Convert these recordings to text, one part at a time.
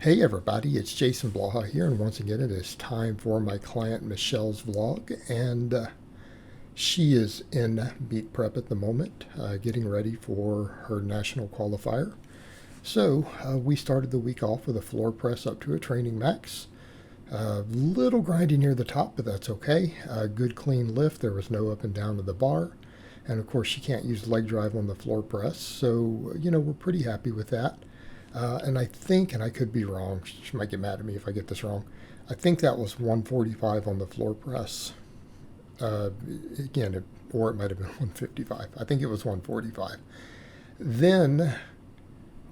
Hey everybody, it's Jason Blaha here, and once again it is time for my client Michelle's vlog, and she is in meet prep at the moment, getting ready for her national qualifier. So we started the week off with a floor press up to a training max. A little grindy near the top, but that's okay. Good clean lift, there was no up and down of the bar. And of course she can't use leg drive on the floor press, so we're pretty happy with that. And I think, and I could be wrong, she might get mad at me if I get this wrong, I think that was 145 on the floor press. Uh, or it might have been 155. I think it was 145. Then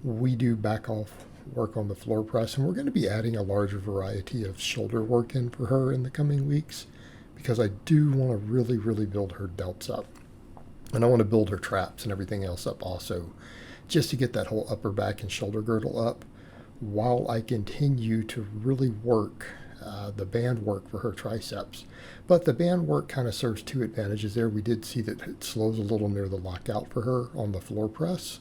we do back off work on the floor press, and we're going to be adding a larger variety of shoulder work in for her in the coming weeks because I do want to really, really build her delts up. And I want to build her traps and everything else up also, just to get that whole upper back and shoulder girdle up while I continue to really work the band work for her triceps. But the band work kind of serves two advantages there. We did see that it slows a little near the lockout for her on the floor press,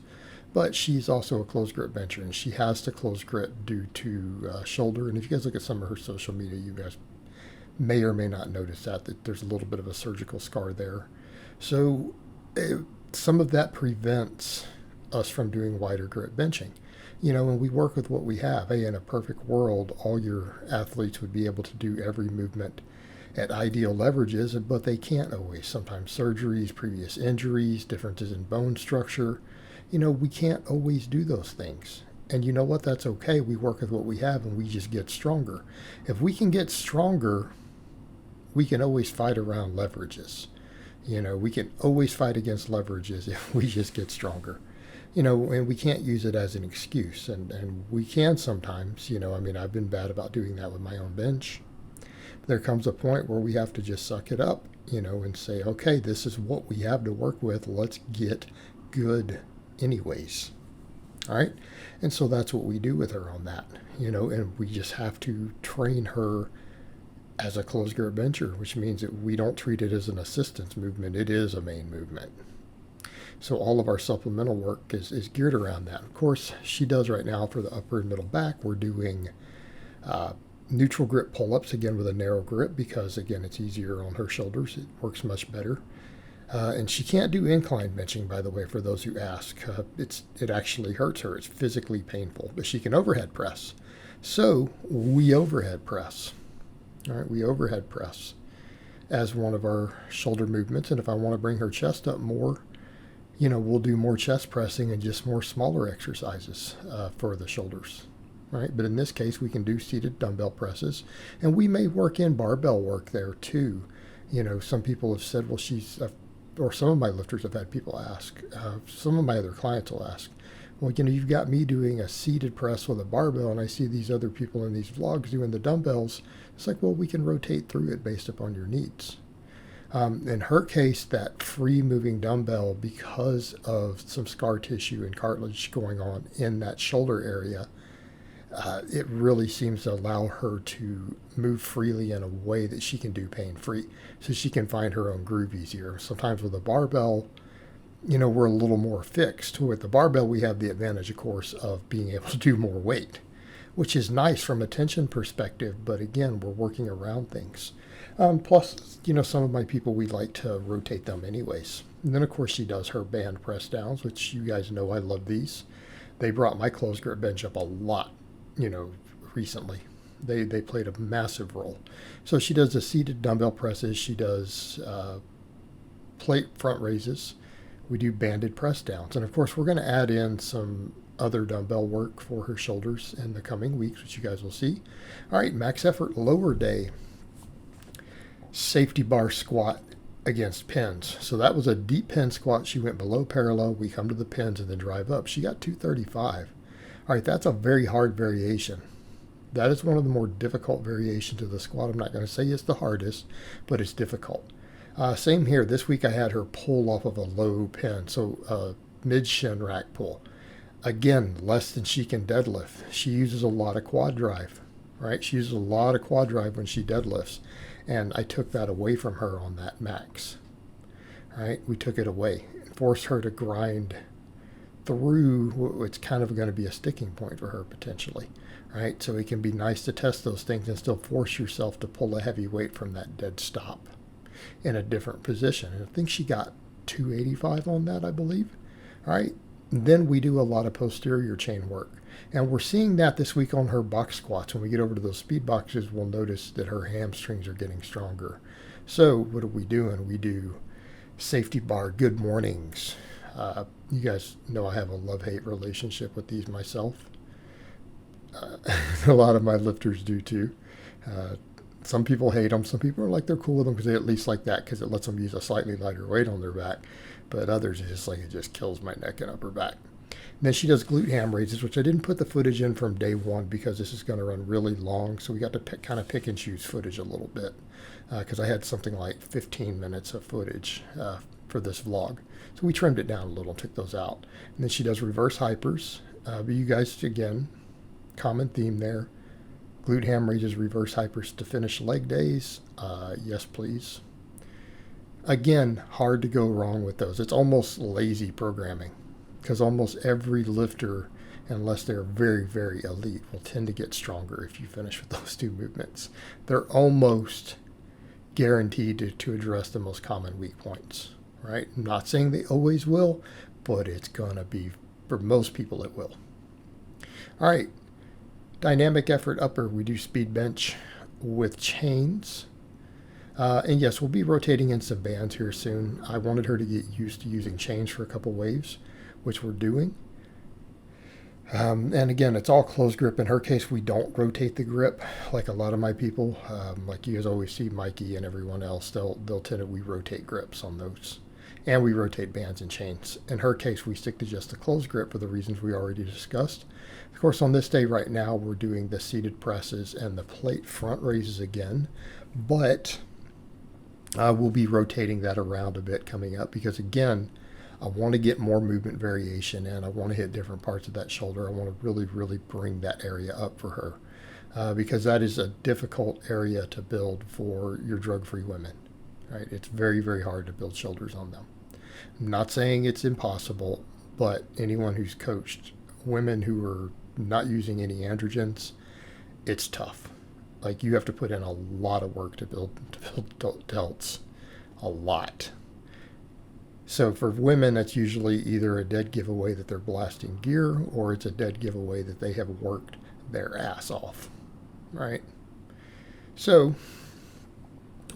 but she's also a closed grip bencher, and she has to close grip due to shoulder. And if you guys look at some of her social media, you guys may or may not notice that there's a little bit of a surgical scar there. So some of that prevents us from doing wider grip benching. When we work with what we have, hey, in a perfect world, all your athletes would be able to do every movement at ideal leverages, but they can't always. Sometimes surgeries, previous injuries, differences in bone structure, we can't always do those things. And you know what? That's okay. We work with what we have and we just get stronger. If we can get stronger, we can always fight around leverages. We can always fight against leverages if we just get stronger. And we can't use it as an excuse. And we can sometimes, I've been bad about doing that with my own bench. There comes a point where we have to just suck it up, and say, okay, this is what we have to work with. Let's get good anyways. All right. And so that's what we do with her on that, and we just have to train her as a closed grip bencher, which means that we don't treat it as an assistance movement. It is a main movement. So all of our supplemental work is geared around that. Of course, she does right now for the upper and middle back. We're doing neutral grip pull-ups, again with a narrow grip because, again, it's easier on her shoulders. It works much better. And she can't do incline benching, by the way, for those who ask. It actually hurts her. It's physically painful. But she can overhead press. So we overhead press. All right, we overhead press as one of our shoulder movements. And if I want to bring her chest up more, we'll do more chest pressing and just more smaller exercises for the shoulders, right? But in this case, we can do seated dumbbell presses, and we may work in barbell work there too. Some people have said, well, or some of my lifters have had people ask, some of my other clients will ask, well, you've got me doing a seated press with a barbell, and I see these other people in these vlogs doing the dumbbells. It's like, well, we can rotate through it based upon your needs. In her case, that free moving dumbbell, because of some scar tissue and cartilage going on in that shoulder area, it really seems to allow her to move freely in a way that she can do pain-free, so she can find her own groove easier. Sometimes with a barbell, we're a little more fixed. With the barbell, we have the advantage, of course, of being able to do more weight, which is nice from a tension perspective, but again, we're working around things. Plus, some of my people, we like to rotate them anyways. And then, of course, she does her band press downs, which you guys know I love these. They brought my closed grip bench up a lot, recently. They played a massive role. So she does the seated dumbbell presses. She does plate front raises. We do banded press downs. And, of course, we're going to add in some other dumbbell work for her shoulders in the coming weeks, which you guys will see. All right, max effort lower day. Safety bar squat against pins. So that was a deep pin squat. She went below parallel. We come to the pins and then drive up. She got 235. All right, that's a very hard variation. That is one of the more difficult variations of the squat. I'm not going to say it's the hardest, but it's difficult. Same here. This week I had her pull off of a low pin, so mid shin rack pull. Again, less than she can deadlift. She uses a lot of quad drive, right? She uses a lot of quad drive when she deadlifts. And I took that away from her on that max. All right, we took it away and forced her to grind through, it's kind of going to be a sticking point for her potentially, right? So it can be nice to test those things and still force yourself to pull a heavy weight from that dead stop in a different position. And I think she got 285 on that, I believe. All right. Then we do a lot of posterior chain work. And we're seeing that this week on her box squats. When we get over to those speed boxes, we'll notice that her hamstrings are getting stronger. So what are we doing? We do safety bar good mornings. You guys know I have a love-hate relationship with these myself. A lot of my lifters do too. Some people hate them. Some people are like, they're cool with them because they at least like that because it lets them use a slightly lighter weight on their back. But others, it's just like, it just kills my neck and upper back. And then she does glute ham raises, which I didn't put the footage in from day one because this is going to run really long. So we got to kind of pick and choose footage a little bit because I had something like 15 minutes of footage for this vlog. So we trimmed it down a little, took those out. And then she does reverse hypers. But you guys, again, common theme there. Glute ham raises, reverse hypers to finish leg days. Yes, please. Again, hard to go wrong with those. It's almost lazy programming because almost every lifter, unless they're very, very elite, will tend to get stronger if you finish with those two movements. They're almost guaranteed to address the most common weak points, right? I'm not saying they always will, but it's going to be, for most people, it will. All right. Dynamic effort upper, we do speed bench with chains. And yes, we'll be rotating in some bands here soon. I wanted her to get used to using chains for a couple waves, which we're doing. And again, it's all closed grip. In her case, we don't rotate the grip like a lot of my people. Like you guys always see Mikey and everyone else, they'll tend to, we rotate grips on those. And we rotate bands and chains. In her case, we stick to just the closed grip for the reasons we already discussed. Of course, on this day right now, we're doing the seated presses and the plate front raises again. But we'll be rotating that around a bit coming up because, again, I want to get more movement variation in. I want to hit different parts of that shoulder. I want to really, really bring that area up for her because that is a difficult area to build for your drug-free women, right? It's very, very hard to build shoulders on them. I'm not saying it's impossible, but anyone who's coached women who are not using any androgens, it's tough. Like, you have to put in a lot of work to build delts, a lot. So for women, that's usually either a dead giveaway that they're blasting gear, or it's a dead giveaway that they have worked their ass off, right? So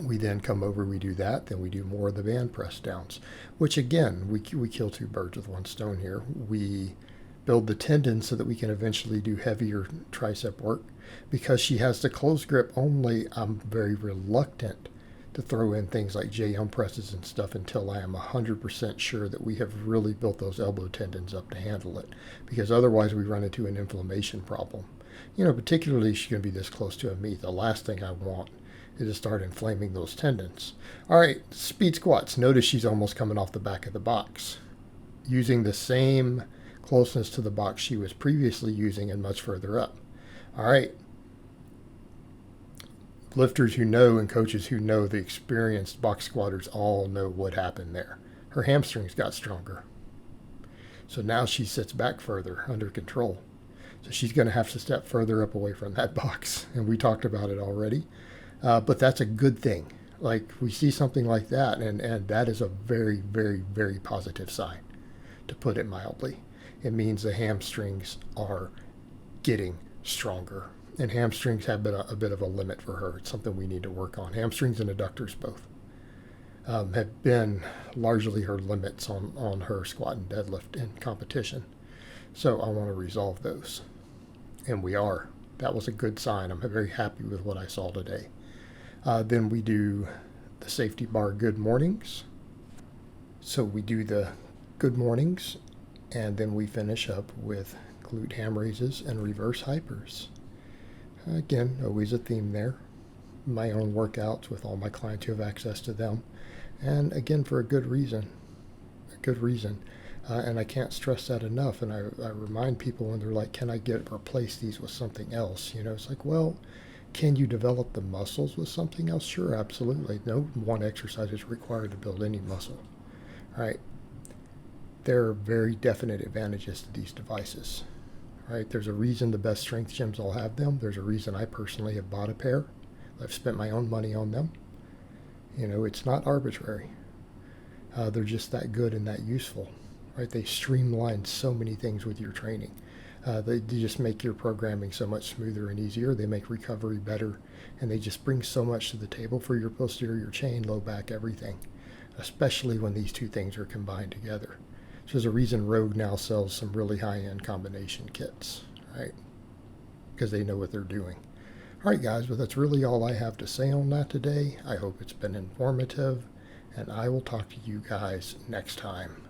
we then come over, we do that, then we do more of the band press downs, which again, we kill two birds with one stone here. We build the tendons so that we can eventually do heavier tricep work. Because she has the closed grip only, I'm very reluctant to throw in things like J-arm presses and stuff until I am 100% sure that we have really built those elbow tendons up to handle it. Because otherwise we run into an inflammation problem. You know, particularly if she's going to be this close to a meet. The last thing I want is to start inflaming those tendons. All right, speed squats. Notice she's almost coming off the back of the box. Using the same closeness to the box she was previously using and much further up. All right. Lifters who know and coaches who know, the experienced box squatters all know what happened there. Her hamstrings got stronger. So now she sits back further under control. So she's going to have to step further up away from that box. And we talked about it already. But that's a good thing. Like, we see something like that, and that is a very, very, very positive sign, to put it mildly. It means the hamstrings are getting stronger. And hamstrings have been a bit of a limit for her. It's something we need to work on. Hamstrings and adductors both have been largely her limits on her squat and deadlift in competition. So I want to resolve those. And we are. That was a good sign. I'm very happy with what I saw today. Then we do the safety bar good mornings. So we do the good mornings, and then we finish up with glute ham raises and reverse hypers. Again, always a theme there. My own workouts with all my clients who have access to them. And again, for a good reason. A good reason. And I can't stress that enough. And I remind people when they're like, can I replace these with something else? You know, it's like, well, can you develop the muscles with something else? Sure, absolutely. No one exercise is required to build any muscle. All right. there are very definite advantages to these devices. Right? There's a reason the best strength gyms all have them. There's a reason I personally have bought a pair. I've spent my own money on them. You know, it's not arbitrary. They're just that good and that useful. Right? They streamline so many things with your training. They just make your programming so much smoother and easier. They make recovery better, and they just bring so much to the table for your posterior chain, low back, everything, especially when these two things are combined together. So there's a reason Rogue now sells some really high-end combination kits, right? Because they know what they're doing. All right, guys, well, that's really all I have to say on that today. I hope it's been informative, and I will talk to you guys next time.